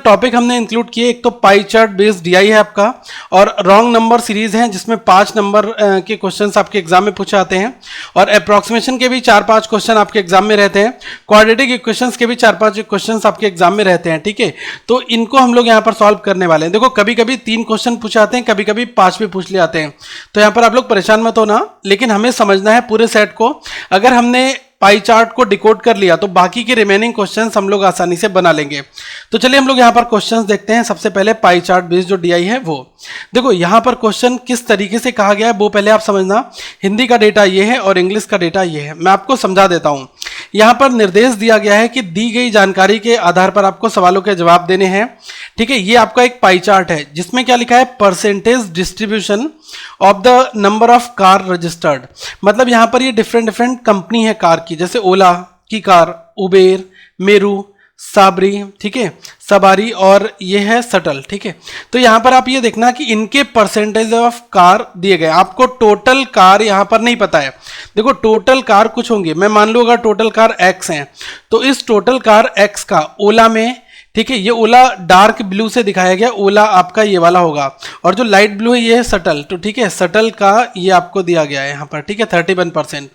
Topic हमने include किए, एक तो पाई चार्ट बेस्ड डीआई है आपका, और रॉन्ग नंबर सीरीज है जिसमें 5 नंबर के क्वेश्चंस आपके एग्जाम में पूछे आते हैं, और अप्रोक्सीमेशन के भी 4-5 क्वेश्चन आपके एग्जाम में रहते हैं, क्वाड्रेटिक इक्वेशंस के भी 4-5 क्वेश्चंस आपके एग्जाम में रहते हैं। ठीक है, तो इनको हम लोग यहाँ पर सॉल्व करने वाले हैं। देखो कभी कभी 3 क्वेश्चन पूछे आते हैं, कभी कभी 5 भी पूछ ले आते हैं, तो यहाँ पर आप लोग परेशान मत होना, लेकिन हमें समझना है पूरे सेट को। अगर हमने पाई चार्ट को डिकोड कर लिया तो बाकी के रिमेनिंग क्वेश्चंस हम लोग आसानी से बना लेंगे। तो चलिए हम लोग यहाँ पर क्वेश्चंस देखते हैं। सबसे पहले पाई चार्ट बेस्ड जो डीआई है वो देखो, यहाँ पर क्वेश्चन किस तरीके से कहा गया है वो पहले आप समझना। हिंदी का डेटा ये है और इंग्लिश का डेटा ये है। मैं आपको समझा देता हूँ। यहाँ पर निर्देश दिया गया है कि दी गई जानकारी के आधार पर आपको सवालों के जवाब देने हैं। ठीक है, ये आपका एक पाई चार्ट है जिसमें क्या लिखा है, percentage distribution of the number of car registered. मतलब यहाँ पर ये डिफरेंट कंपनी है कार की, जैसे ओला की कार, उबेर, मेरू, साबरी, ठीक है, सवारी, और ये है सटल। ठीक है, तो यहाँ पर आप ये देखना कि इनके परसेंटेज ऑफ कार दिए गए। आपको टोटल कार यहाँ पर नहीं पता है। देखो टोटल कार कुछ होंगे, मैं मान लूँ अगर टोटल कार x हैं, तो इस टोटल कार x का ओला में, ठीक है, ये ओला डार्क ब्लू से दिखाया गया, ओला आपका ये वाला होगा, और जो लाइट ब्लू है ये है सटल। तो ठीक है, सटल का ये आपको दिया गया है यहाँ पर। ठीक है, 31%।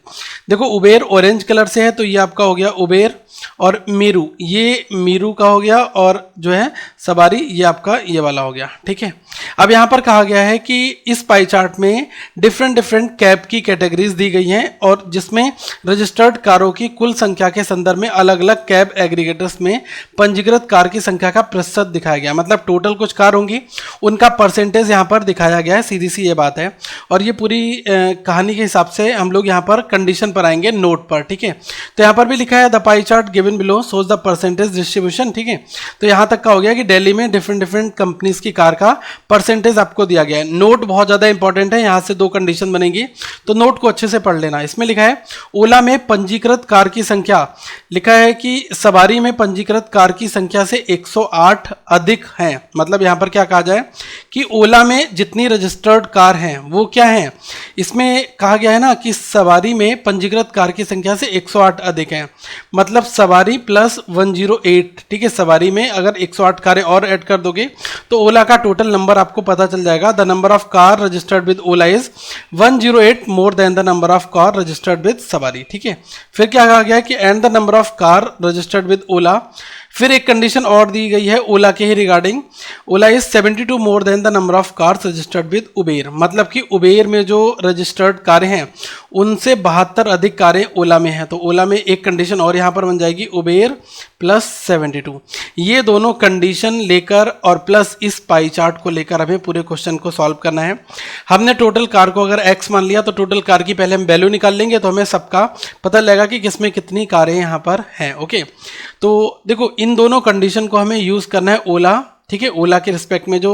देखो उबेर ऑरेंज कलर से है, तो ये आपका हो गया उबेर, और मीरू, ये मीरू का हो गया, और जो है सवारी ये आपका ये वाला हो गया। ठीक है, अब यहाँ पर कहा गया है कि इस पाई चार्ट में डिफरेंट कैब की कैटेगरीज दी गई हैं, और जिसमें रजिस्टर्ड कारों की कुल संख्या के संदर्भ में अलग अलग कैब एग्रीगेटर्स में पंजीकृत कार की संख्या का प्रतिशत दिखाया गया। मतलब टोटल कुछ कार होंगी, उनका परसेंटेज यहाँ पर दिखाया गया है, सीधी सी ये बात है। और ये पूरी कहानी के हिसाब से हम लोग यहाँ पर कंडीशन पर आएंगे, नोट पर। ठीक है, तो यहाँ पर भी लिखा है the pie chart given below shows the percentage distribution. ठीक है, तो यहाँ तक का हो गया कि दिल्ली में डिफरेंट कंपनीज की कार का परसेंटेज आपको दिया गया है। नोट बहुत ज्यादा इंपॉर्टेंट है, यहाँ से 2 कंडीशन बनेगी, तो नोट को अच्छे से पढ़ लेना। इसमें लिखा है ओला में पंजीकृत कार की संख्या, लिखा है कि सवारी में पंजीकृत कार की संख्या से 108 अधिक है। मतलब यहाँ पर क्या कहा जाए कि ओला में जितनी रजिस्टर्ड कार हैं वो क्या है, इसमें कहा गया है ना कि सवारी में पंजीकृत कार की संख्या से 108 अधिक है। मतलब सवारी प्लस 108। ठीक है, सवारी में अगर 108 कारें और ऐड कर दोगे तो ओला का टोटल नंबर आपको पता चल जाएगा। The number of car registered with Ola is 108 more than the number of car registered with Savaari. ठीक है, फिर क्या कहा गया है कि and the number of car registered with Ola. फिर एक कंडीशन और दी गई है ओला के ही regarding, Ola is 72 more than the number of cars registered with Uber. मतलब कि उबेर में जो रजिस्टर्ड कारें हैं उनसे 72 अधिक कारें ओला में हैं। तो ओला में एक कंडीशन और यहाँ पर बन जाएगी, उबेर प्लस 72। ये दोनों कंडीशन लेकर और प्लस इस पाई चार्ट को लेकर हमें पूरे क्वेश्चन को सॉल्व करना है। हमने टोटल कार को अगर x मान लिया तो टोटल कार की पहले हम वैल्यू निकाल लेंगे, तो हमें सबका पता लगेगा कि किसमें कितनी कारें यहाँ पर हैं। ओके, तो देखो इन दोनों कंडीशन को हमें यूज करना है ओला। ठीक है, ओला के रिस्पेक्ट में जो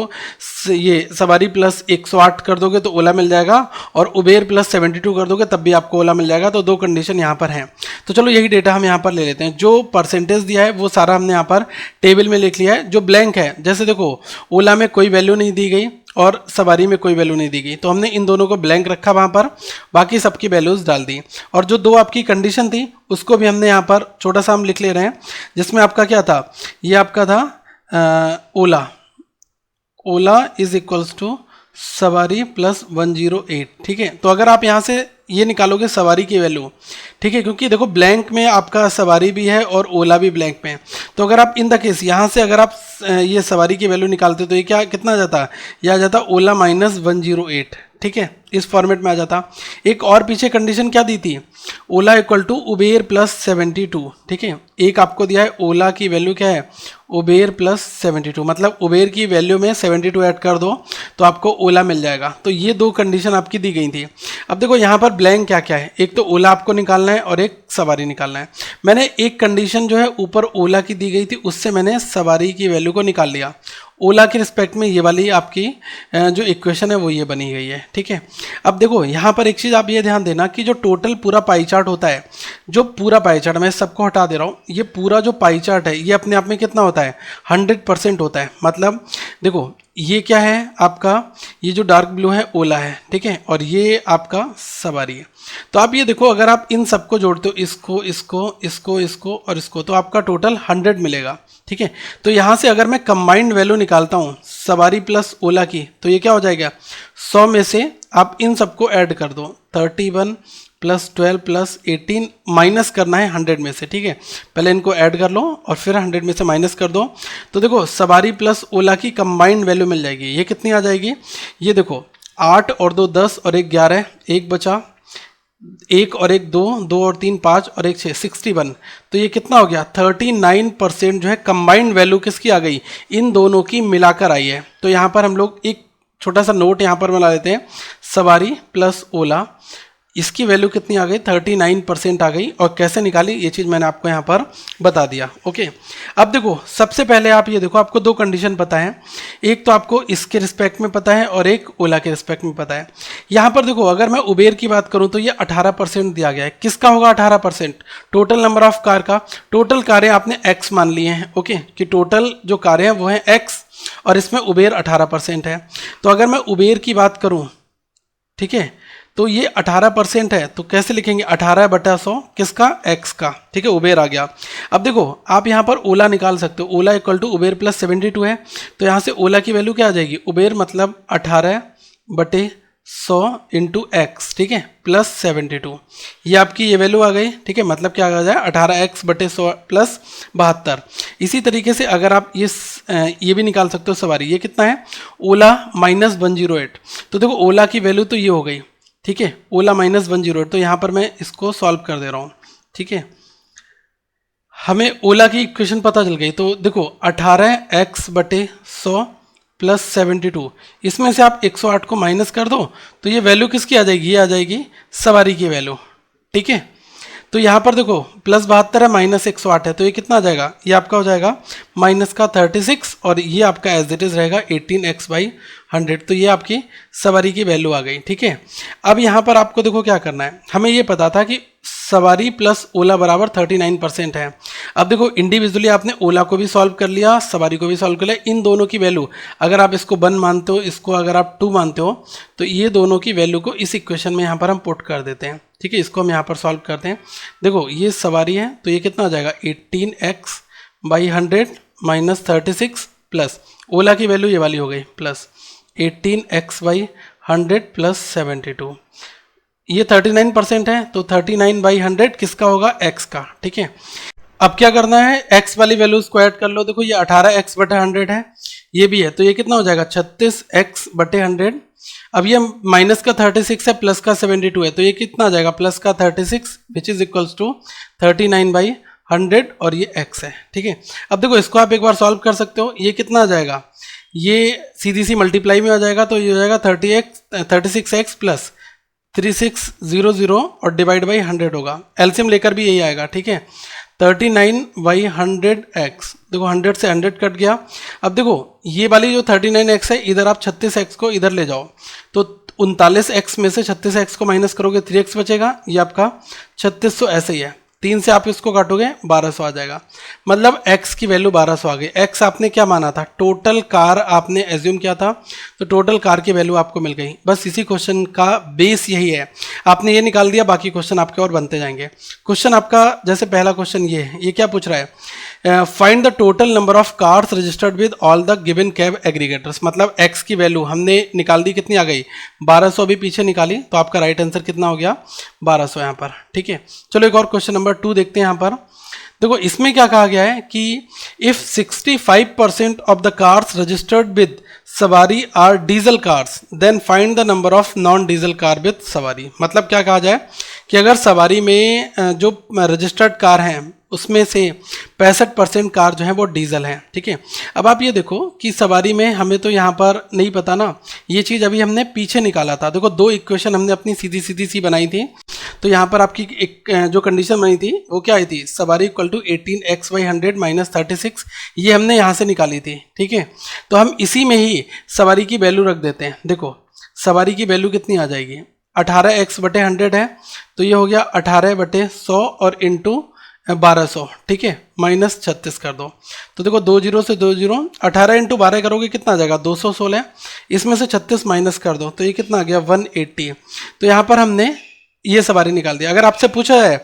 ये सवारी प्लस 108 कर दोगे तो ओला मिल जाएगा, और उबेर प्लस 72 कर दोगे तब भी आपको ओला मिल जाएगा। तो 2 कंडीशन यहाँ पर हैं। तो चलो यही डेटा हम यहाँ पर ले लेते हैं। जो परसेंटेज दिया है वो सारा हमने यहाँ पर टेबल में लिख लिया है। जो ब्लैंक है, जैसे देखो ओला में कोई वैल्यू नहीं दी गई और सवारी में कोई वैल्यू नहीं दी गई, तो हमने इन दोनों को ब्लैंक रखा वहाँ पर, बाकी सबकी वैल्यूज डाल दी। और जो 2 आपकी कंडीशन थी उसको भी हमने यहाँ पर छोटा सा हम लिख ले रहे हैं, जिसमें आपका क्या था, ये आपका था ओला इज इक्वल्स टू सवारी प्लस 108। ठीक है, तो अगर आप यहाँ से ये निकालोगे सवारी की वैल्यू, ठीक है, क्योंकि देखो ब्लैंक में आपका सवारी भी है और ओला भी ब्लैंक में है, तो अगर आप इन द केस यहाँ से अगर आप ये सवारी की वैल्यू निकालते तो ये क्या कितना आ जाता, यह आ जाता ओला माइनस 108। ठीक है, इस फॉर्मेट में आ जाता। एक और पीछे कंडीशन क्या दी थी, ओला इक्वल टू उबेर प्लस 72। ठीक है, एक आपको दिया है ओला की वैल्यू क्या है, उबेर प्लस 72। मतलब उबेर की वैल्यू में 72 ऐड कर दो तो आपको ओला मिल जाएगा। तो ये 2 कंडीशन आपकी दी गई थी। अब देखो यहाँ पर ब्लैंक क्या क्या है, एक तो ओला आपको निकालना है और एक सवारी निकालना है। मैंने एक कंडीशन जो है ऊपर ओला की दी गई थी उससे मैंने सवारी की वैल्यू को निकाल लिया। ओला के रिस्पेक्ट में ये वाली आपकी जो इक्वेशन है वो ये बनी गई है। ठीक है, अब देखो यहाँ पर एक चीज़ आप ये ध्यान देना कि जो टोटल पूरा पाई चार्ट होता है, जो पूरा पाई चार्ट, मैं सबको हटा दे रहा हूँ, ये पूरा जो पाई चार्ट है ये अपने आप में कितना होता है, 100% होता है। मतलब देखो ये क्या है आपका, ये जो डार्क ब्लू है ओला है, ठीक है, और ये आपका सवारी है। तो आप ये देखो, अगर आप इन सबको जोड़ते हो, इसको इसको इसको इसको और इसको, तो आपका टोटल 100 मिलेगा, ठीक है। तो यहाँ से अगर मैं कंबाइंड वैल्यू निकालता हूँ सवारी प्लस ओला की, तो ये क्या हो जाएगा, 100 में से आप इन सबको ऐड कर दो, 31 प्लस 12 प्लस 18 माइनस करना है 100 में से, ठीक है। पहले इनको ऐड कर लो और फिर 100 में से माइनस कर दो। तो देखो सवारी प्लस ओला की कंबाइंड वैल्यू मिल जाएगी। ये कितनी आ जाएगी, ये देखो 8 और 2 10 और 1 11, एक बचा, 1 और 1 2, 2 और 3 5 और 1 6, 61। तो ये कितना हो गया, 39% जो है कंबाइंड वैल्यू किसकी आ गई, इन दोनों की मिलाकर आई है। तो यहाँ पर हम लोग एक छोटा सा नोट यहाँ पर बना लेते हैं, सवारी प्लस ओला, इसकी वैल्यू कितनी आ गई, 39% आ गई। और कैसे निकाली ये चीज़ मैंने आपको यहाँ पर बता दिया। ओके, अब देखो सबसे पहले आप ये देखो, आपको दो कंडीशन पता है, एक तो आपको इसके रिस्पेक्ट में पता है और एक ओला के रिस्पेक्ट में पता है। यहाँ पर देखो अगर मैं उबेर की बात करूँ तो ये 18% दिया गया है। किसका होगा 18%, टोटल नंबर ऑफ कार का। टोटल कारें आपने x मान लिए हैं, ओके, कि टोटल जो कारें हैं वो हैं x और इसमें उबेर 18% है। तो अगर मैं उबेर की बात करूँ, ठीक है, तो ये 18% है, तो कैसे लिखेंगे, 18/100 किसका, x का, ठीक है, उबेर आ गया। अब देखो आप यहाँ पर ओला निकाल सकते हो, ओला इक्वल टू उबेर प्लस 72 है, तो यहाँ से ओला की वैल्यू क्या आ जाएगी, उबेर मतलब 18/100 इंटू एक्स, ठीक है, प्लस 72। ये आपकी ये वैल्यू आ गई, ठीक है, मतलब क्या आ जाए 18x/100 प्लस 72। इसी तरीके से अगर आप ये भी निकाल सकते हो सवारी, ये कितना है, ओला -108। तो देखो ओला की वैल्यू तो ये हो गई, ठीक है, ओला -108। तो यहाँ पर मैं इसको सॉल्व कर दे रहा हूँ, ठीक है, हमें ओला की इक्वेशन पता चल गई। तो देखो 18x/100 प्लस 72, इसमें से आप 108 को माइनस कर दो, तो ये वैल्यू किसकी आ जाएगी, ये आ जाएगी सवारी की वैल्यू, ठीक है। तो यहाँ पर देखो प्लस 72 है माइनस 108 है, तो ये कितना आ जाएगा, ये आपका हो जाएगा माइनस का 36 और ये आपका एज इट इज रहेगा 18x/100। तो ये आपकी सवारी की वैल्यू आ गई, ठीक है। अब यहाँ पर आपको देखो क्या करना है, हमें ये पता था कि सवारी प्लस ओला बराबर 39% है। अब देखो इंडिविजुअली आपने ओला को भी सॉल्व कर लिया, सवारी को भी सॉल्व कर लिया। इन दोनों की वैल्यू अगर आप इसको 1 मानते हो, इसको अगर आप 2 मानते हो, तो ये दोनों की वैल्यू को इस इक्वेशन में यहाँ पर हम पुट कर देते हैं, ठीक है। इसको हम यहाँ पर सॉल्व करते हैं। देखो ये सवारी है, तो ये कितना आ जाएगा 18x/100 माइनस 36 प्लस ओला की वैल्यू ये वाली हो गई प्लस 18x/100 प्लस 72। ये 39% है, तो 39/100 किसका होगा, x का, ठीक है। अब क्या करना है, x वाली वैल्यूज को ऐड कर लो। देखो ये 18x/100 है, ये भी है, तो ये कितना हो जाएगा 36x/100। अब ये माइनस का 36 है, प्लस का 72 है, तो ये कितना आ जाएगा, प्लस का 36 विच इज इक्वल्स टू 39/100 और ये x है, ठीक है। अब देखो इसको आप एक बार सॉल्व कर सकते हो, ये कितना आ जाएगा, ये सीधी सी मल्टीप्लाई में आ जाएगा, तो ये हो जाएगा 36x प्लस 3600 और डिवाइड बाई 100 होगा, एलसीएम लेकर भी यही आएगा, ठीक है। 39/100x, देखो 100 से 100 कट गया। अब देखो ये वाली जो 39x है, इधर आप 36x को इधर ले जाओ, तो 39x में से 36x को माइनस करोगे 3x बचेगा, ये आपका 3600 ऐसे ही है। 3 से आप इसको काटोगे 1200 आ जाएगा, मतलब x की वैल्यू 1200 आ गई। x आपने क्या माना था, टोटल कार आपने एज्यूम किया था, तो टोटल कार की वैल्यू आपको मिल गई। बस इसी क्वेश्चन का बेस यही है, आपने ये निकाल दिया, बाकी क्वेश्चन आपके और बनते जाएंगे। क्वेश्चन आपका जैसे पहला क्वेश्चन ये है, ये क्या पूछ रहा है, find the total number of cars registered with all the given cab aggregators. मतलब x की वैल्यू हमने निकाल दी, कितनी आ गई 1200, अभी पीछे निकाली, तो आपका राइट आंसर कितना हो गया 1200 यहाँ पर, ठीक है। चलो एक और क्वेश्चन नंबर 2 देखते हैं। यहाँ पर देखो इसमें क्या कहा गया है कि if 65% of the cars registered with Savaari are diesel cars then find the number of non diesel car with Savaari. मतलब क्या कहा जाए कि अगर सवारी में जो रजिस्टर्ड कार हैं उसमें से 65% कार जो है वो डीजल है, ठीक है। अब आप ये देखो कि सवारी में हमें तो यहाँ पर नहीं पता ना, ये चीज़ अभी हमने पीछे निकाला था। देखो दो इक्वेशन हमने अपनी सीधी सीधी सी बनाई थी, तो यहाँ पर आपकी एक जो कंडीशन बनी थी वो क्या आई थी, सवारी इक्वल टू 18x/100 माइनस 36, ये हमने यहाँ से निकाली थी, ठीक है। तो हम इसी में ही सवारी की वैल्यू रख देते हैं। देखो सवारी की वैल्यू कितनी आ जाएगी, 18x/100 है, तो ये हो गया 18/100 और इंटू 1200, ठीक है, माइनस 36 कर दो। तो देखो 2 जीरो से 2 जीरो, 18 इंटू 12 करोगे कितना आ जाएगा 216, इसमें से 36 माइनस कर दो तो ये कितना आ गया 180। तो यहाँ पर हमने ये सवारी निकाल दिया। अगर आपसे पूछा है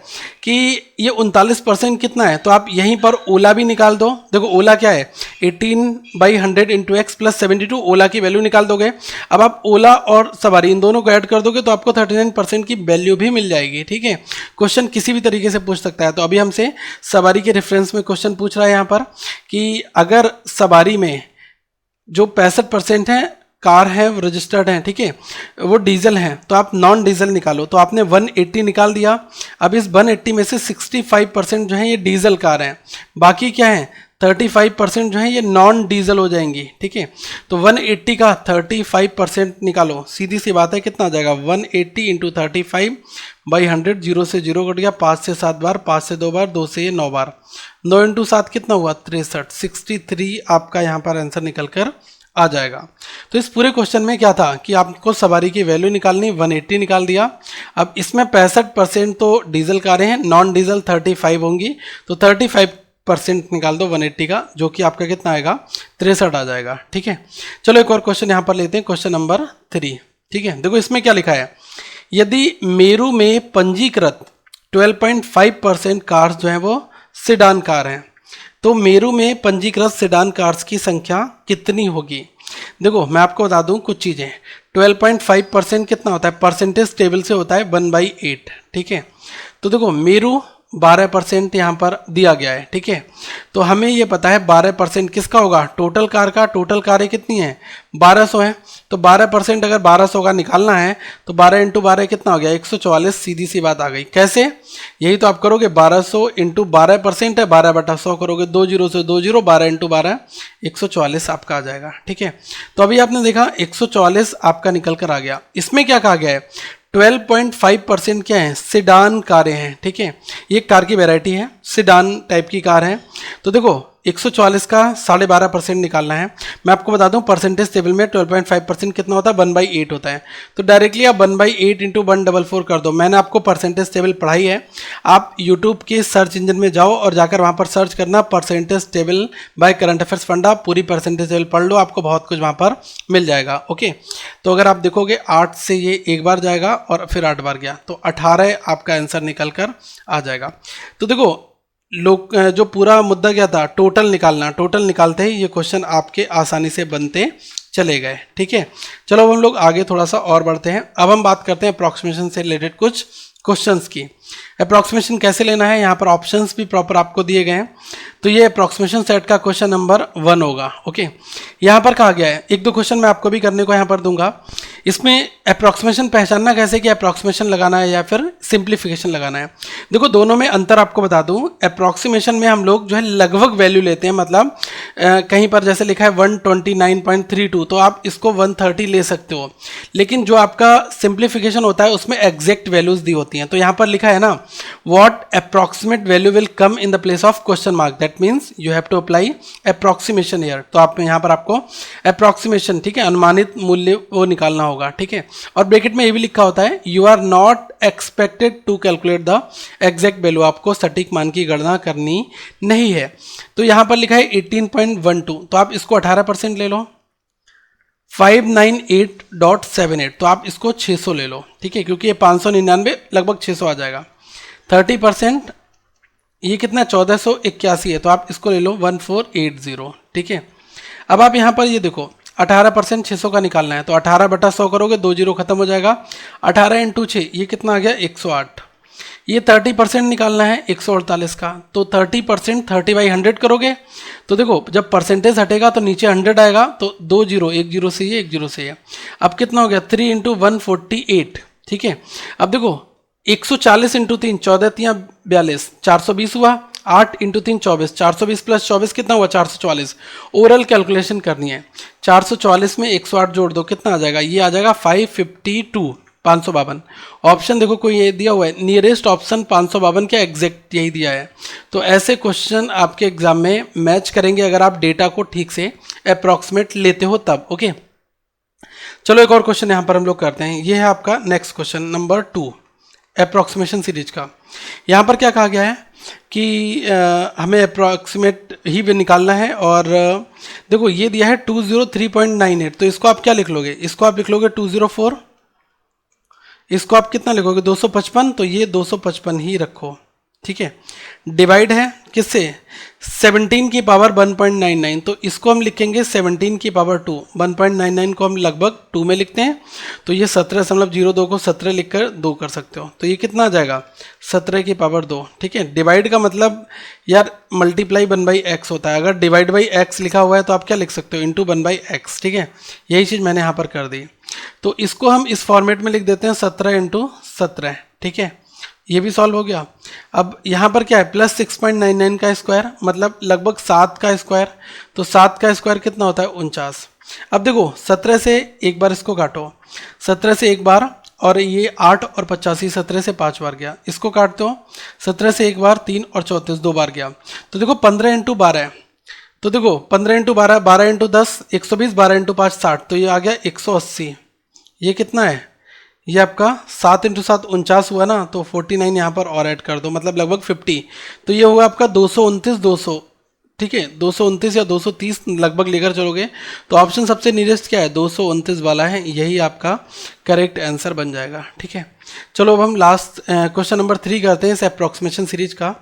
कि ये 39% कितना है तो आप यहीं पर ओला भी निकाल दो। देखो ओला क्या है 18/100 इंटू एक्स प्लस 72, ओला की वैल्यू निकाल दोगे। अब आप ओला और सवारी इन दोनों को ऐड कर दोगे तो आपको 39% की वैल्यू भी मिल जाएगी, ठीक है। क्वेश्चन किसी भी तरीके से पूछ सकता है। तो अभी हमसे सवारी के रेफरेंस में क्वेश्चन पूछ रहा है यहाँ पर कि अगर सवारी में जो 65% है कार है वो रजिस्टर्ड है, ठीक है, वो डीजल है, तो आप नॉन डीजल निकालो। तो आपने 180 निकाल दिया। अब इस 180 में से 65% जो है ये डीजल कार है, बाकी क्या है 35% जो है ये नॉन डीजल हो जाएंगी, ठीक है। तो 180 का 35% निकालो, सीधी सी बात है कितना आ जाएगा 180 इंटू 35/100, 0 से 0 कट गया, 5 से 7 बार, 5 से 2 बार, 2 से ये 9 बार, 9 इंटू 7 कितना हुआ 63, 63 आपका यहाँ पर आंसर निकल कर आ जाएगा। तो इस पूरे क्वेश्चन में क्या था कि आपको सवारी की वैल्यू निकालनी, 180 निकाल दिया। अब इसमें 65% तो डीजल कारें हैं, नॉन डीजल 35 होंगी, तो 35% निकाल दो 180 का, जो कि आपका कितना आएगा 63 आ जाएगा, ठीक है। चलो एक और क्वेश्चन यहाँ पर लेते हैं, क्वेश्चन नंबर 3, ठीक है। देखो इसमें क्या लिखा है, यदि मेरू में पंजीकृत 12.5% कार्स जो हैं वो सेडान कार हैं, तो मेरू में पंजीकृत सेडान कार्स की संख्या कितनी होगी। देखो मैं आपको बता दूं कुछ चीज़ें, 12.5% कितना होता है, परसेंटेज टेबल से होता है 1/8, ठीक है। तो देखो मेरू 12% यहाँ पर दिया गया है, ठीक है। तो हमें ये पता है 12% किसका होगा, टोटल कार का। टोटल कारें कितनी हैं 1200 हैं, तो 12% अगर 1200 का निकालना है तो 12 इंटू 12 कितना हो गया 144, सीधी सी बात आ गई। कैसे, यही तो आप करोगे 1200 इंटू 12% है 12/100 करोगे, 2 जीरो से 2 जीरो, 12 इंटू 12 144 आपका आ जाएगा, ठीक है। तो अभी आपने देखा 144 आपका निकल कर आ गया। इसमें क्या कहा गया है 12.5% क्या है सेडान कारें हैं, ठीक है। ये कार की वैरायटी है, सेडान टाइप की कार है। तो देखो 144 का 12.5% निकालना है। मैं आपको बता दूं परसेंटेज टेबल में 12.5% कितना होता है 1/8 होता है। तो डायरेक्टली आप 1/8 इंटू 144 कर दो। मैंने आपको परसेंटेज टेबल पढ़ाई है, आप यूट्यूब के सर्च इंजन में जाओ और जाकर वहाँ पर सर्च करना percentage table by current affairs funda, पूरी परसेंटेज टेबल पढ़ लो, आपको बहुत कुछ वहाँ पर मिल जाएगा, ओके। तो अगर आप देखोगे 8 से ये एक बार जाएगा और फिर 8 बार गया, तो 18 आपका आंसर निकल कर आ जाएगा। तो देखो लोग जो पूरा मुद्दा क्या था टोटल निकालना, टोटल निकालते ही ये क्वेश्चन आपके आसानी से बनते चले गए, ठीक है। चलो अब हम लोग आगे थोड़ा सा और बढ़ते हैं। अब हम बात करते हैं अप्रॉक्सीमेशन से रिलेटेड कुछ क्वेश्चंस की। अप्रॉक्सीमेशन कैसे लेना है, यहाँ पर ऑप्शंस भी प्रॉपर आपको दिए गए हैं। तो ये अप्रॉक्सीमेशन सेट का क्वेश्चन नंबर 1 होगा, ओके। यहाँ पर कहा गया है, एक दो क्वेश्चन मैं आपको भी करने को यहाँ पर दूंगा। इसमें अप्रॉक्सीमेशन पहचानना कैसे कि अप्रॉक्सीमेशन लगाना है या फिर सिंप्लीफिकेशन लगाना है। देखो दोनों में अंतर आपको बता दूं, अप्रॉक्सीमेशन में हम लोग जो है लगभग वैल्यू लेते हैं, मतलब कहीं पर जैसे लिखा है 129.32 तो आप इसको 130 ले सकते हो। लेकिन जो आपका सिंप्लीफिकेशन होता है उसमें एग्जैक्ट वैल्यूज दी होती हैं। तो यहाँ पर लिखा है ना what approximate value will come in the place of question mark, that means you have to apply approximation here. तो आप यहाँ पर आपको अप्रॉक्सीमेशन, ठीक है, अनुमानित मूल्य वो निकालना होगा, ठीक है। और ब्रैकेट में ये भी लिखा होता है you are not expected to calculate the exact value, आपको सटीक मान की गणना करनी नहीं है। तो यहाँ पर लिखा है 18.12, तो आप इसको 18% ले लो, 598.78, तो आप इसको 600 ले लो, ठीक है, क्योंकि ये 599 लगभग 600 आ जाएगा। 30% ये कितना 1481 है, तो आप इसको ले लो 1480, ठीक है। अब आप यहाँ पर ये देखो 18% 600 का निकालना है, तो 18/100 करोगे, 2 जीरो खत्म हो जाएगा, 18 इंटू 6 ये कितना आ गया 108। ये 30% निकालना है 148 का, तो 30% 30/100 करोगे, तो देखो जब परसेंटेज हटेगा तो नीचे 100 आएगा, तो 2 जीरो, 1 जीरो से ये 1 जीरो से ये, अब कितना हो गया 3 इंटू 148, ठीक है। अब देखो 140 इंटू 3 14 3 42 420 हुआ, 8 इंटू 3 24, 420 प्लस 24 कितना हुआ 444। ओरल कैलकुलेशन करनी है, 444 में 108 जोड़ दो, कितना आ जाएगा, ये आ जाएगा 552, 552। ऑप्शन देखो कोई ये दिया हुआ है, नियरेस्ट ऑप्शन 552 क्या एग्जैक्ट यही दिया है। तो ऐसे क्वेश्चन आपके एग्जाम में मैच करेंगे अगर आप डेटा को ठीक से अप्रॉक्सीमेट लेते हो तब, ओके। चलो एक और क्वेश्चन यहाँ पर हम लोग करते हैं, ये है आपका next question number 2 approximation series का। यहाँ पर क्या कहा गया है कि हमें अप्रॉक्सीमेट ही भी निकालना है। और देखो ये दिया है 203.98, तो इसको आप क्या लिख लोगे, इसको आप लिख लोगे 204, इसको आप कितना लिखोगे 255, तो ये 255 ही रखो, ठीक है। डिवाइड है किससे, 17 की पावर 1.99, तो इसको हम लिखेंगे 17 की पावर 2, 1.99 को हम लगभग 2 में लिखते हैं, तो ये 17.02 को 17 लिखकर 2 कर सकते हो, तो ये कितना आ जाएगा 17 की पावर 2, ठीक है। डिवाइड का मतलब यार मल्टीप्लाई 1/x होता है, अगर डिवाइड बाई x लिखा हुआ है तो आप क्या लिख सकते हो, इंटू 1/x, ठीक है। यही चीज़ मैंने यहाँ पर कर दी, तो इसको हम इस फॉर्मेट में लिख देते हैं 17 × 17, ठीक है। ये भी सॉल्व हो गया। अब यहाँ पर क्या है, प्लस 6.99 का स्क्वायर मतलब लगभग 7 का स्क्वायर, तो 7 का स्क्वायर कितना होता है 49। अब देखो 17 से एक बार इसको काटो, 17 से एक बार, और ये 8 और 85, 17 से 5 बार गया, इसको काटते हो 17 से एक बार, 3 और 34 2 बार गया, तो देखो 15 × 12 है, तो देखो 15 × 12, 12 × 10 120, 12 × 5 60, तो ये आ गया 180। ये कितना है, ये आपका 7 × 7 49 हुआ ना, तो 49 यहाँ पर और ऐड कर दो, मतलब लगभग 50, तो ये होगा आपका 229, 200, ठीक है। 229 या 230 लगभग लेकर चलोगे, तो ऑप्शन सबसे नियरेस्ट क्या है 229 वाला है, यही आपका करेक्ट आंसर बन जाएगा, ठीक है। चलो अब हम लास्ट क्वेश्चन नंबर 3 करते हैं इस अप्रॉक्सीमेशन सीरीज का।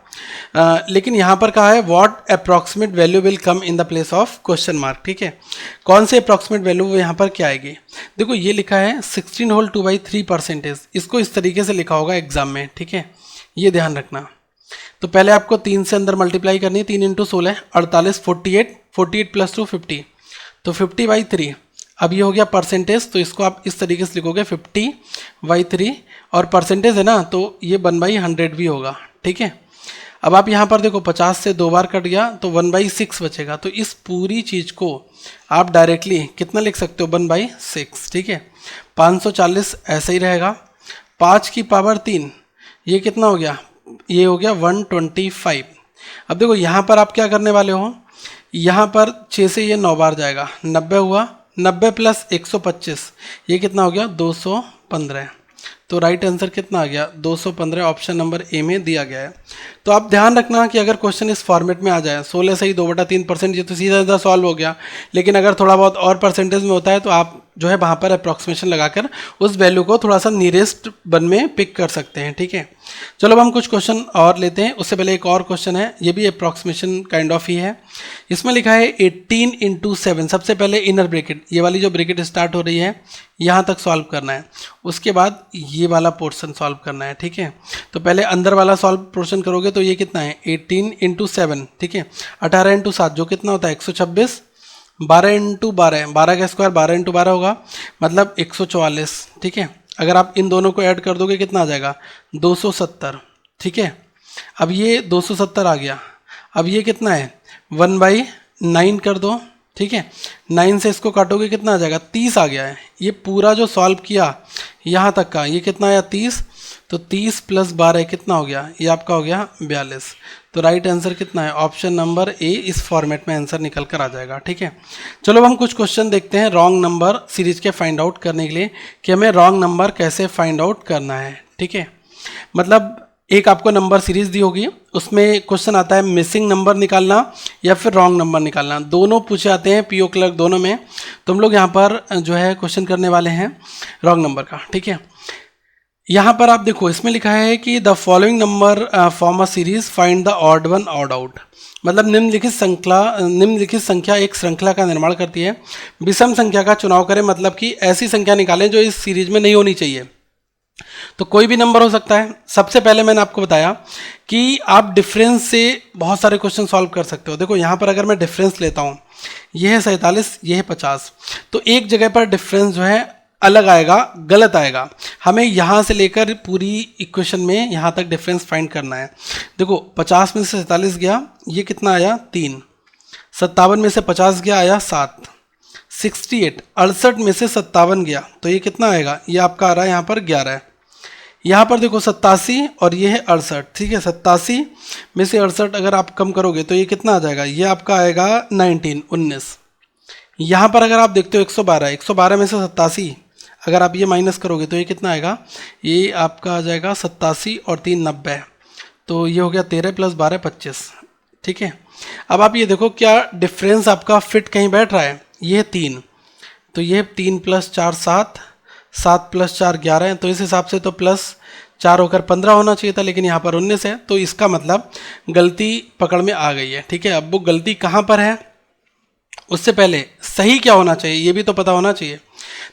लेकिन यहाँ पर कहा है what approximate value will come in the place of question mark, ठीक है। कौन से अप्रॉक्सीमेट वैल्यू यहाँ पर क्या आएगी, देखो ये लिखा है 16 होल 2/3%, इसको इस तरीके से लिखा होगा एग्जाम में, ठीक है, ये ध्यान रखना। तो पहले आपको 3 से अंदर मल्टीप्लाई करनी है, 3 × 16 48, 48 + 2 50, तो 50/3। अब ये हो गया परसेंटेज, तो इसको आप इस तरीके से लिखोगे 50/3, और परसेंटेज है ना तो ये 1/100 भी होगा, ठीक है। अब आप यहाँ पर देखो 50 से 2 बार कट गया, तो 1/6 बचेगा, तो इस पूरी चीज़ को आप डायरेक्टली कितना लिख सकते हो 1/6, ठीक है। 540 ऐसे ही रहेगा, 5 की पावर 3, ये कितना हो गया, ये हो गया 125। अब देखो यहाँ पर आप क्या करने वाले हो, यहाँ पर 6 से ये 9 बार जाएगा, 90 हुआ, 90 + 125, ये कितना हो गया 215, तो राइट आंसर कितना आ गया 215, ऑप्शन नंबर ए में दिया गया है। तो आप ध्यान रखना कि अगर क्वेश्चन इस फॉर्मेट में आ जाए 16 से ही 2/3%, ये तो सीधा सीधा सॉल्व हो गया, लेकिन अगर थोड़ा बहुत और परसेंटेज में होता है तो आप जो है वहाँ पर अप्रॉक्सीमेशन लगाकर उस वैल्यू को थोड़ा सा नियरेस्ट वन में पिक कर सकते हैं, ठीक है। चलो अब हम कुछ क्वेश्चन और लेते हैं, उससे पहले एक और क्वेश्चन है, ये भी अप्रॉक्सीमेशन काइंड ऑफ ही है। इसमें लिखा है 18 × 7, सबसे पहले इनर ब्रैकेट, ये वाली जो ब्रैकेट स्टार्ट हो रही है यहाँ तक सॉल्व करना है, उसके बाद ये वाला पोर्शन सॉल्व करना है, ठीक है। तो पहले अंदर वाला सॉल्व पोर्शन करोगे तो ये कितना है 18 × 7, ठीक है। 18 × 7 जो कितना होता है 126, 12 × 12, 12 का स्क्वायर 12 × 12 होगा, मतलब 144, ठीक है। अगर आप इन दोनों को ऐड कर दोगे कितना आ जाएगा 270, ठीक है। अब ये 270 आ गया, अब ये कितना है 1/9 कर दो, ठीक है। 9 से इसको काटोगे कितना आ जाएगा 30 आ गया है। ये पूरा जो सॉल्व किया यहाँ तक का, ये कितना आया 30, तो 30 + 12 कितना हो गया, ये आपका हो गया 42। तो राइट आंसर कितना है ऑप्शन नंबर ए, इस फॉर्मेट में आंसर निकल कर आ जाएगा, ठीक है। चलो अब हम कुछ क्वेश्चन देखते हैं रॉन्ग नंबर सीरीज के फाइंड आउट करने के लिए कि हमें रॉन्ग नंबर कैसे फाइंड आउट करना है, ठीक है। मतलब एक आपको नंबर सीरीज दी होगी, उसमें क्वेश्चन आता है मिसिंग नंबर निकालना या फिर रॉन्ग नंबर निकालना, दोनों पूछे आते हैं पीओ क्लर्क दोनों में। तो हम लोग यहाँ पर जो है क्वेश्चन करने वाले हैं रॉन्ग नंबर का, ठीक है। यहाँ पर आप देखो इसमें लिखा है कि the following number form a series find the odd one odd out, मतलब निम्नलिखित संख्या एक श्रृंखला का निर्माण करती है, विषम संख्या का चुनाव करें, मतलब कि ऐसी संख्या निकालें जो इस सीरीज में नहीं होनी चाहिए। तो कोई भी नंबर हो सकता है। सबसे पहले मैंने आपको बताया कि आप डिफरेंस से बहुत सारे क्वेश्चन सॉल्व कर सकते हो। देखो यहाँ पर अगर मैं डिफरेंस लेता हूँ, ये है 47, ये है 50, तो एक जगह पर डिफरेंस जो है अलग आएगा, गलत आएगा। हमें यहाँ से लेकर पूरी इक्वेशन में यहाँ तक डिफरेंस फाइंड करना है। देखो 50 में से 47 गया, ये कितना आया 3, 57 में से 50 गया आया 7, 68 68 में से 57 गया तो ये कितना आएगा, ये आपका आ रहा है यहाँ पर 11। यहाँ पर देखो 87 और ये है 68, ठीक है। 87 में से 68 अगर आप कम करोगे तो ये कितना आ जाएगा, ये आपका आएगा 19। यहाँ पर अगर आप देखते हो 112 में से 87 अगर आप ये माइनस करोगे तो ये कितना आएगा, ये आपका आ जाएगा 87 और 3 90, तो ये हो गया 13 प्लस 12 25। ठीक है, अब आप ये देखो क्या डिफरेंस आपका फिट कहीं बैठ रहा है। ये 3, तो ये 3 प्लस 4 7, 7 प्लस 4 11 है, तो इस हिसाब से तो प्लस 4 होकर 15 होना चाहिए था, लेकिन यहाँ पर 19 है, तो इसका मतलब गलती पकड़ में आ गई है। ठीक है, अब वो गलती कहाँ पर है उससे पहले सही क्या होना चाहिए ये भी तो पता होना चाहिए।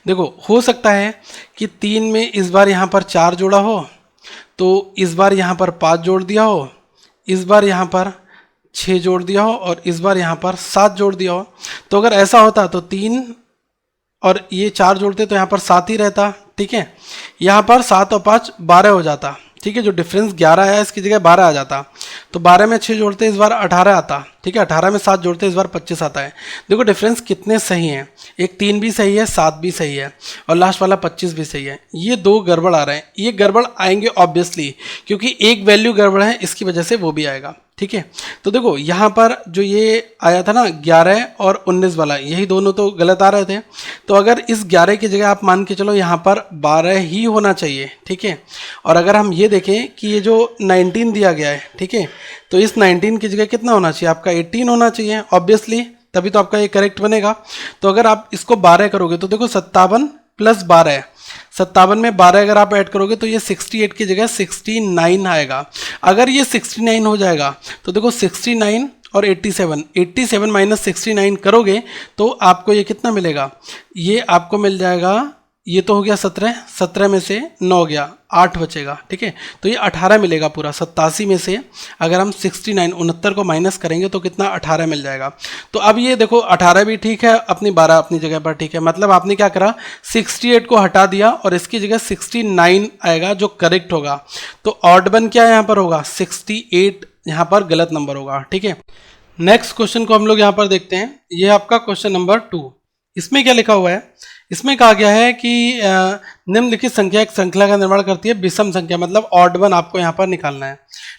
देखो हो सकता है कि 3 में इस बार यहाँ पर 4 जोड़ा हो, तो इस बार यहाँ पर 5 जोड़ दिया हो, इस बार यहाँ पर 6 जोड़ दिया हो, और इस बार यहाँ पर 7 जोड़ दिया हो। तो अगर ऐसा होता तो 3 और ये 4 जोड़ते तो यहाँ पर 7 ही रहता। ठीक है, यहाँ पर 7 और 5 12 हो जाता। ठीक है, जो डिफरेंस 11 है इसकी जगह 12 आ जाता, तो 12 में 6 जोड़ते इस बार 18 आता। ठीक है, 18 में 7 जोड़ते इस बार 25 आता है। देखो डिफरेंस कितने सही हैं, एक 3 भी सही है, 7 भी सही है, और लास्ट वाला 25 भी सही है। ये 2 गड़बड़ आ रहे हैं, ये गड़बड़ आएंगे ऑब्वियसली, क्योंकि एक वैल्यू गड़बड़ है, इसकी वजह से वो भी आएगा। ठीक है, तो देखो यहाँ पर जो ये आया था ना 11 और 19 वाला, यही दोनों तो गलत आ रहे थे, तो अगर इस 11 की जगह आप मान के चलो यहाँ पर 12 ही होना चाहिए। ठीक है, और अगर हम ये देखें कि ये जो 19 दिया गया है, ठीक है, तो इस 19 की जगह कितना होना चाहिए, आपका 18 होना चाहिए ऑब्वियसली, तभी तो आपका ये करेक्ट बनेगा। तो अगर आप इसको 12 करोगे तो देखो 57 प्लस 12 है, 57 में 12 अगर आप ऐड करोगे तो ये 68 की जगह 69 आएगा। अगर ये 69 हो जाएगा तो देखो 69 और 87 माइनस 69 करोगे तो आपको ये कितना मिलेगा, ये आपको मिल जाएगा, ये तो हो गया 17 में से 9 गया, 8 बचेगा। ठीक है, तो ये 18 मिलेगा पूरा। 87 में से अगर हम 69 को माइनस करेंगे तो कितना 18 मिल जाएगा। तो अब ये देखो 18 भी ठीक है, अपनी 12 अपनी जगह पर ठीक है, मतलब आपने क्या करा 68 को हटा दिया और इसकी जगह 69 आएगा जो करेक्ट होगा। तो ऑड वन क्या यहाँ पर होगा 68, यहाँ पर गलत नंबर होगा। ठीक है, नेक्स्ट क्वेश्चन को हम लोग यहाँ पर देखते हैं। ये आपका क्वेश्चन नंबर 2, इसमें क्या लिखा हुआ है, इसमें कहा गया है कि निम्नलिखित संख्या एक श्रृंखला का निर्माण करती है, विषम संख्या मतलब ऑड वन आपको यहाँ पर निकालना है।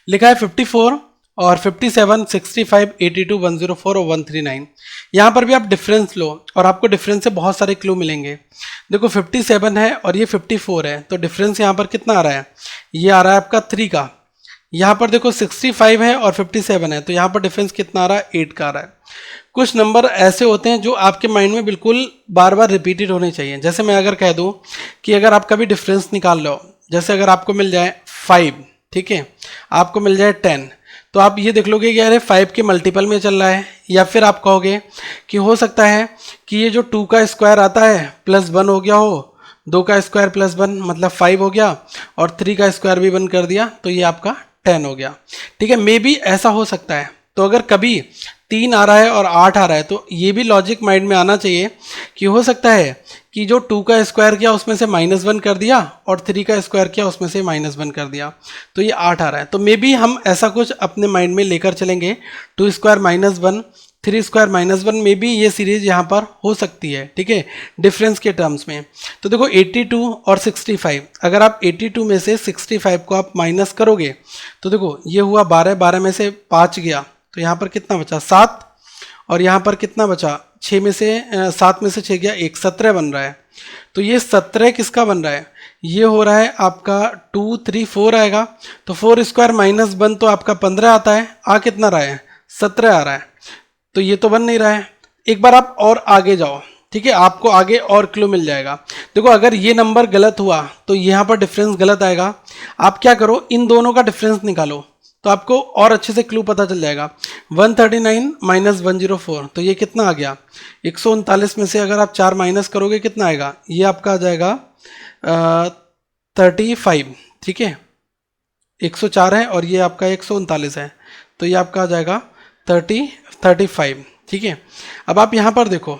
लिखा है 54 और 57, 65, 82, 104 और 139। यहाँ पर भी आप डिफरेंस लो और आपको डिफरेंस से बहुत सारे क्लू मिलेंगे। देखो 57 है और ये 54 है, तो डिफरेंस यहाँ पर कितना आ रहा है, ये आ रहा है आपका 3 का। यहाँ पर देखो 65 है और 57 है, तो यहाँ पर डिफरेंस कितना आ रहा है 8 का आ रहा है। कुछ नंबर ऐसे होते हैं जो आपके माइंड में बिल्कुल बार बार रिपीटेड होने चाहिए। जैसे मैं अगर कह दूं कि अगर आप कभी डिफरेंस निकाल लो, जैसे अगर आपको मिल जाए 5, ठीक है, आपको मिल जाए 10, तो आप ये देख लोगे कि अरे 5 के मल्टीपल में चल रहा है, या फिर आप कहोगे कि हो सकता है कि ये जो 2 का स्क्वायर आता है प्लस 1 हो गया हो, 2 का स्क्वायर प्लस 1 मतलब 5 हो गया, और 3 का स्क्वायर भी 1 कर दिया तो ये आपका 10 हो गया। ठीक है, मे बी ऐसा हो सकता है। तो अगर कभी 3 आ रहा है और 8 आ रहा है तो ये भी लॉजिक माइंड में आना चाहिए कि हो सकता है कि जो 2 का स्क्वायर किया उसमें से -1 कर दिया और 3 का स्क्वायर किया उसमें से -1 कर दिया, तो ये 8 आ रहा है। तो मे बी हम ऐसा कुछ अपने माइंड में लेकर चलेंगे, 2 स्क्वायर -1, 3 स्क्वायर -1, मे बी ये सीरीज यहाँ पर हो सकती है। ठीक है, डिफरेंस के टर्म्स में। तो देखो 82 और 65, अगर आप 82 में से 65 को आप माइनस करोगे तो देखो ये हुआ 12 में से 5 गया, तो यहाँ पर कितना बचा 7, और यहाँ पर कितना बचा 6 में से 7 में से 6 गया 1, 17 बन रहा है। तो ये 17 किसका बन रहा है, ये हो रहा है आपका 2, 3, 4 आएगा, तो 4 स्क्वायर -1 तो आपका 15 आता है, आ कितना रहा है 17 आ रहा है, तो ये तो बन नहीं रहा है। एक बार आप और आगे जाओ, ठीक है, आपको आगे और क्लू मिल जाएगा। देखो अगर ये नंबर गलत हुआ तो यहाँ पर डिफरेंस गलत आएगा। आप क्या करो, इन दोनों का डिफरेंस निकालो तो आपको और अच्छे से क्लू पता चल जाएगा। 139 माइनस 104, तो ये कितना आ गया 139 में से अगर आप 4 माइनस करोगे कितना आएगा, ये आपका आ जाएगा 35। ठीक है, 104 है और ये आपका 139 है, तो ये आपका आ जाएगा 35। ठीक है, अब आप यहाँ पर देखो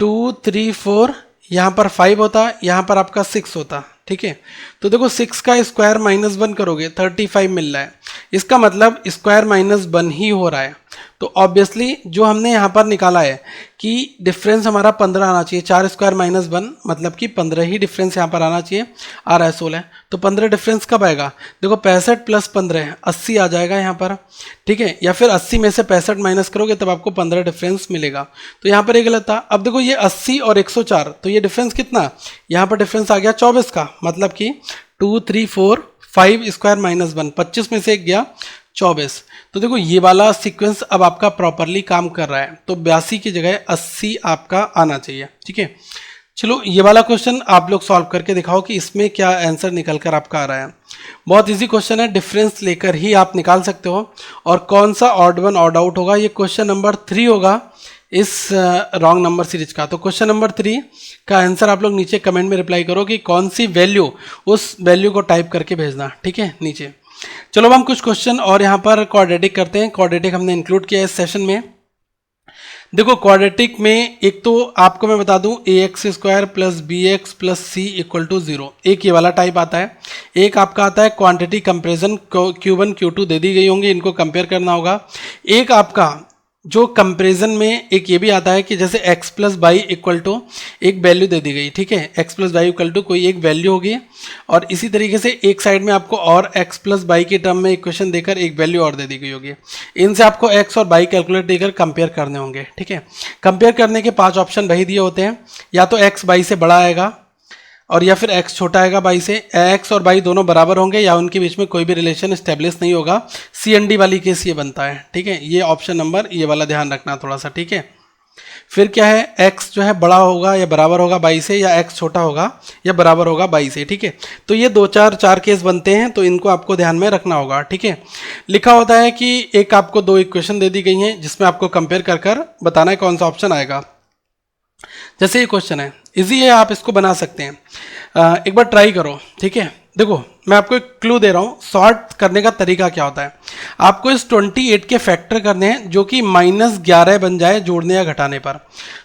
2, 3, 4, यहाँ पर 5 होता, यहाँ पर आपका 6 होता। ठीक है, तो देखो 6 का स्क्वायर -1 करोगे 35 मिल रहा है, इसका मतलब स्क्वायर -1 ही हो रहा है। तो ऑब्वियसली जो हमने यहाँ पर निकाला है कि डिफरेंस हमारा 15 आना चाहिए, 4 स्क्वायर -1 मतलब कि 15 ही डिफरेंस यहाँ पर आना चाहिए, आ रहा है 16, तो 15 डिफरेंस कब आएगा, देखो 65 प्लस 15 80 आ जाएगा यहाँ पर। ठीक है, या फिर 80 में से 65 माइनस करोगे तब आपको 15 डिफरेंस मिलेगा, तो यहाँ पर ये गलत था। अब देखो ये 80 और 104, तो ये डिफरेंस कितना, यहाँ पर डिफरेंस आ गया 24 का, मतलब कि 2, 3, 4, 5 स्क्वायर माइनस 1, 25 में से एक गया 24। तो देखो ये वाला सीक्वेंस अब आपका प्रॉपरली काम कर रहा है, तो 82 की जगह 80 आपका आना चाहिए। ठीक है, चलो ये वाला क्वेश्चन आप लोग सॉल्व करके दिखाओ कि इसमें क्या आंसर निकल कर आपका आ रहा है। बहुत इजी क्वेश्चन है, डिफरेंस लेकर ही आप निकाल सकते हो। और कौन सा ऑड वन ऑड आउट होगा, ये क्वेश्चन नंबर 3 होगा इस रॉन्ग नंबर सीरीज का। तो क्वेश्चन नंबर 3 का आंसर आप लोग नीचे कमेंट में रिप्लाई करो कि कौन सी वैल्यू, उस वैल्यू को टाइप करके भेजना। ठीक है, नीचे। चलो अब हम कुछ क्वेश्चन और यहाँ पर क्वाड्रेटिक करते हैं। क्वाड्रेटिक हमने इंक्लूड किया है इस सेशन में। देखो क्वाड्रेटिक में एक तो आपको मैं बता दूं ax² plus bx plus c equal to 0, एक ये वाला टाइप आता है। एक आपका आता है क्वांटिटी कंपेरिजन, q1 q2 दे दी गई होंगी, इनको कंपेयर करना होगा। एक आपका जो कंपेरिजन में एक ये भी आता है कि जैसे x plus y equal to एक वैल्यू दे दी गई। ठीक है, x plus y equal to कोई एक वैल्यू होगी, और इसी तरीके से एक साइड में आपको और x प्लस वाई के टर्म में इक्वेशन देकर एक वैल्यू और दे दी गई होगी। इनसे आपको x और वाई कैलकुलेट देकर कंपेयर करने होंगे। ठीक है, कंपेयर करने के 5 ऑप्शन वही दिए होते हैं, या तो x वाई से बड़ा आएगा, और या फिर x छोटा आएगा वाई से, x और वाई दोनों बराबर होंगे, या उनके बीच में कोई भी रिलेशन स्टेब्लिश नहीं होगा। CND वाली केस ये बनता है। ठीक है, ये ऑप्शन नंबर ये वाला ध्यान रखना थोड़ा सा। ठीक है, फिर क्या है, x जो है बड़ा होगा या बराबर होगा वाई से, या x छोटा होगा या बराबर होगा वाई से। ठीक है, तो ये 2-4 केस बनते हैं, तो इनको आपको ध्यान में रखना होगा। ठीक है, लिखा होता है कि एक आपको 2 इक्वेशन दे दी गई हैं जिसमें आपको कंपेयर कर बताना है कौन सा ऑप्शन आएगा। जैसे ये क्वेश्चन है, इजी है, आप इसको बना सकते हैं। एक बार ट्राई करो। ठीक है, देखो मैं आपको एक क्लू दे रहा हूँ, सॉर्ट करने का तरीका क्या होता है। आपको इस 28 के फैक्टर करने हैं जो कि -11 बन जाए जोड़ने या घटाने पर।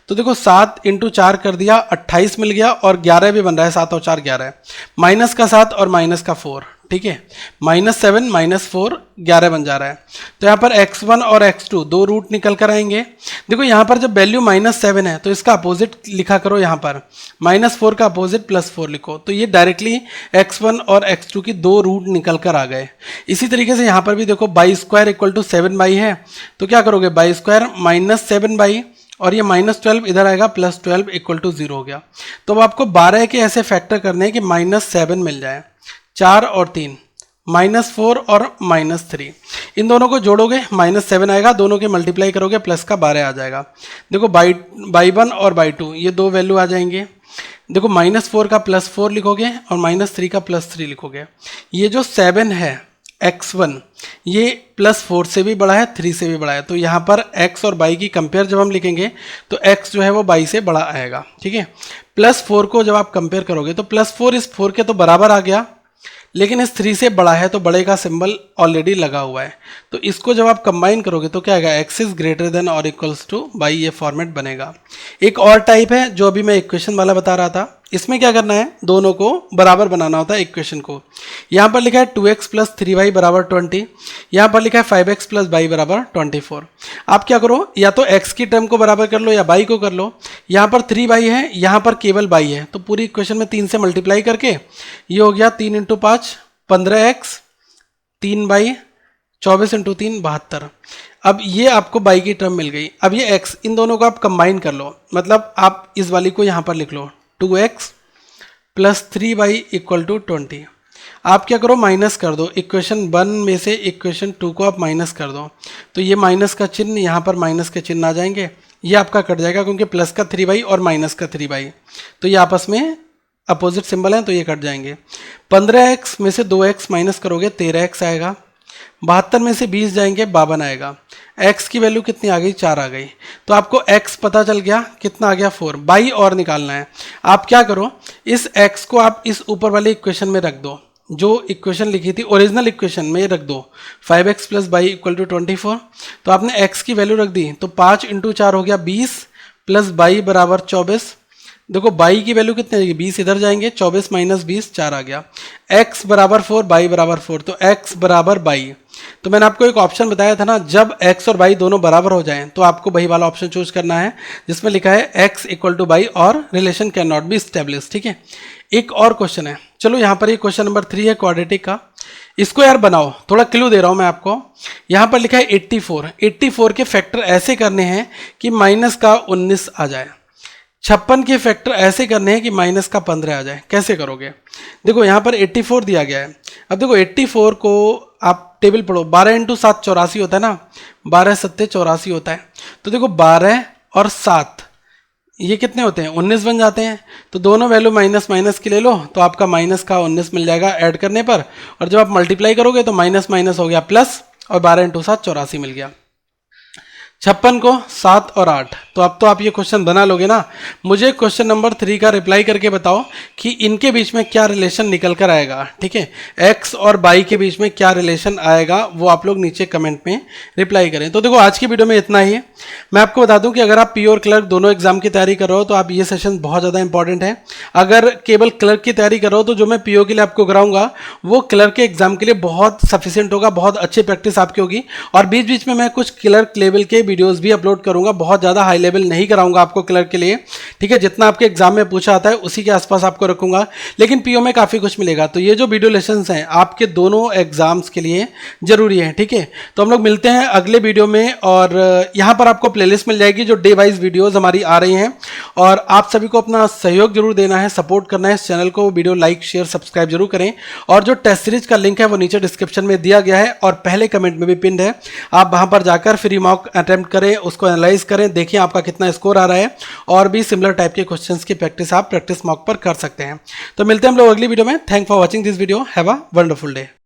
तो देखो 7 × 4 कर दिया, 28 मिल गया, और 11 भी बन रहा है, 7 और 4 11, माइनस का 7 और माइनस का 4। ठीक है, -7 -4 11 बन जा रहा है। तो यहाँ पर x1 और x2 दो रूट निकल कर आएंगे। देखो यहाँ पर जब वैल्यू -7 है तो इसका अपोजिट लिखा करो, यहाँ पर -4 का अपोजिट +4 लिखो, तो ये डायरेक्टली x1 और x2 की दो रूट निकल कर आ गए। इसी तरीके से यहाँ पर भी देखो y² इक्वल टू 7y है, तो क्या करोगे, y² -7y, और ये -12 इधर आएगा, +12 इक्वल टू 0 हो गया। तो अब आपको 12 के ऐसे फैक्टर करने हैं कि -7 मिल जाए, 4 और 3, -4 और -3, इन दोनों को जोड़ोगे -7 आएगा, दोनों के मल्टीप्लाई करोगे प्लस का 12 आ जाएगा। देखो y1 और y2 ये दो वैल्यू आ जाएंगे। देखो -4 का +4 लिखोगे और -3 का +3 लिखोगे। ये जो 7 है x1 ये +4 से भी बड़ा है, 3 से भी बड़ा है, तो यहाँ पर x और y की कंपेयर जब हम लिखेंगे तो x जो है वो y से बड़ा आएगा। ठीक है, +4 को जब आप कंपेयर करोगे तो +4 इस 4 के तो बराबर आ गया, लेकिन इस 3 से बड़ा है, तो बड़े का सिंबल ऑलरेडी लगा हुआ है, तो इसको जब आप कंबाइन करोगे तो क्या आएगा, x इज ग्रेटर देन और इक्वल्स टू y, ये फॉर्मेट बनेगा। एक और टाइप है जो अभी मैं इक्वेशन वाला बता रहा था, इसमें क्या करना है, दोनों को बराबर बनाना होता है इक्वेशन को। यहाँ पर लिखा है 2x + 3y = 20, यहाँ पर लिखा है 5x + y = 24। आप क्या करो, या तो x की टर्म को बराबर कर लो या y को कर लो। यहाँ पर 3y है, यहाँ पर केवल y है, तो पूरी इक्वेशन में 3 से मल्टीप्लाई करके ये हो गया 3 × 5 15x, 3y, 24 × 3 72। अब ये आपको y की टर्म मिल गई। अब ये x, इन दोनों को आप कंबाइन कर लो, मतलब आप इस वाली को यहाँ पर लिख लो, 2x + 3y = 20। आप क्या करो, माइनस कर दो, इक्वेशन 1 में से इक्वेशन 2 को आप माइनस कर दो, तो ये माइनस का चिन्ह, यहाँ पर माइनस के चिन्ह आ जाएंगे, ये आपका कट जाएगा क्योंकि प्लस का 3y और माइनस का 3y, तो ये आपस में अपोजिट सिंबल हैं, तो ये कट जाएंगे। 15x में से 2x माइनस करोगे 13x आएगा, 72 में से 20 जाएंगे 52 आएगा। x की वैल्यू कितनी आ गई, 4 आ गई। तो आपको x पता चल गया, कितना आ गया 4। y और निकालना है। आप क्या करो, इस x को आप इस ऊपर वाले इक्वेशन में रख दो, जो इक्वेशन लिखी थी ओरिजिनल इक्वेशन में रख दो, 5x + y = 24। तो आपने x की वैल्यू रख दी, तो 5 × 4 हो गया 20 + y = 24। देखो y की वैल्यू कितनी आएगी, 20 इधर जाएंगे, 24 - 20 4 आ गया। x = 4, y = 4, तो x = y। तो मैंने आपको एक ऑप्शन बताया था ना, जब x और y दोनों बराबर हो जाएं तो आपको वही वाला ऑप्शन चूज करना है जिसमें लिखा है x = y और relation can not be establish. ठीक है, एक और क्वेश्चन है, चलो यहाँ पर ये क्वेश्चन नंबर 3 है क्वाड्रेटिक का। इसको यार बनाओ, थोड़ा क्लू दे रहा हूँ मैं आपको। यहाँ पर लिखा है 84 के फैक्टर ऐसे करने हैं कि -19 आ जाए। 56 के फैक्टर ऐसे करने हैं कि माइनस का 15 आ जाए। कैसे करोगे? देखो यहाँ पर 84 दिया गया है। अब देखो 84 को आप टेबल पढ़ो, 12 इंटू 7 84 होता है ना, 12 सत्ते 84 होता है। तो देखो 12 और 7 ये कितने होते हैं? 19 बन जाते हैं। तो दोनों वैल्यू माइनस माइनस की ले लो तो आपका माइनस का 19 मिल जाएगा ऐड करने पर, और जब आप मल्टीप्लाई करोगे तो माइनस माइनस हो गया प्लस, और 12 इंटू 7 84 मिल गया। 56 को 7 और 8, तो अब तो आप ये क्वेश्चन बना लोगे ना। मुझे क्वेश्चन नंबर 3 का रिप्लाई करके बताओ कि इनके बीच में क्या रिलेशन निकल कर आएगा। ठीक है, x और y के बीच में क्या रिलेशन आएगा वो आप लोग नीचे कमेंट में रिप्लाई करें। तो देखो आज की वीडियो में इतना ही है। मैं आपको बता दूं कि अगर आप पी और क्लर्क दोनों एग्जाम की तैयारी कर रहे हो तो आप ये सेशन बहुत ज़्यादा इंपॉर्टेंट है। अगर केवल क्लर्क की तैयारी कर रहे हो तो जो मैं पीओ के लिए आपको कराऊंगा वो क्लर्क के एग्जाम के लिए बहुत सफिशिएंट होगा, बहुत अच्छी प्रैक्टिस आपकी होगी। और बीच बीच में मैं कुछ क्लर्क लेवल के वीडियोस भी अपलोड करूंगा, बहुत ज़्यादा हाई लेवल नहीं कराऊंगा आपको क्लर्क के लिए। ठीक है, जितना आपके एग्जाम में पूछा आता है उसी के आसपास आपको रखूंगा, लेकिन पीओ में काफ़ी कुछ मिलेगा। तो ये जो वीडियो लेसन्स हैं आपके दोनों एग्जाम्स के लिए जरूरी है। ठीक है, तो हम लोग मिलते हैं अगले वीडियो में, और यहाँ पर आपको प्लेलिस्ट मिल जाएगी जो डे वाइज वीडियोज़ हमारी आ रही हैं। और आप सभी को अपना सहयोग जरूर देना है, सपोर्ट करना है इस चैनल को, वीडियो लाइक शेयर सब्सक्राइब जरूर करें। और जो टेस्ट सीरीज का लिंक है वो नीचे डिस्क्रिप्शन में दिया गया है और पहले कमेंट में भी पिन है। आप वहां पर जाकर फ्री मॉक अटेम्प्ट करें, उसको एनालाइज करें, देखिए आपका कितना स्कोर आ रहा है, और भी सिमिलर टाइप के क्वेश्चंस की प्रैक्टिस आप प्रैक्टिस मॉक पर कर सकते हैं। तो मिलते हैं हम लोग अगली वीडियो में। Thank for watching this video, have a wonderful day.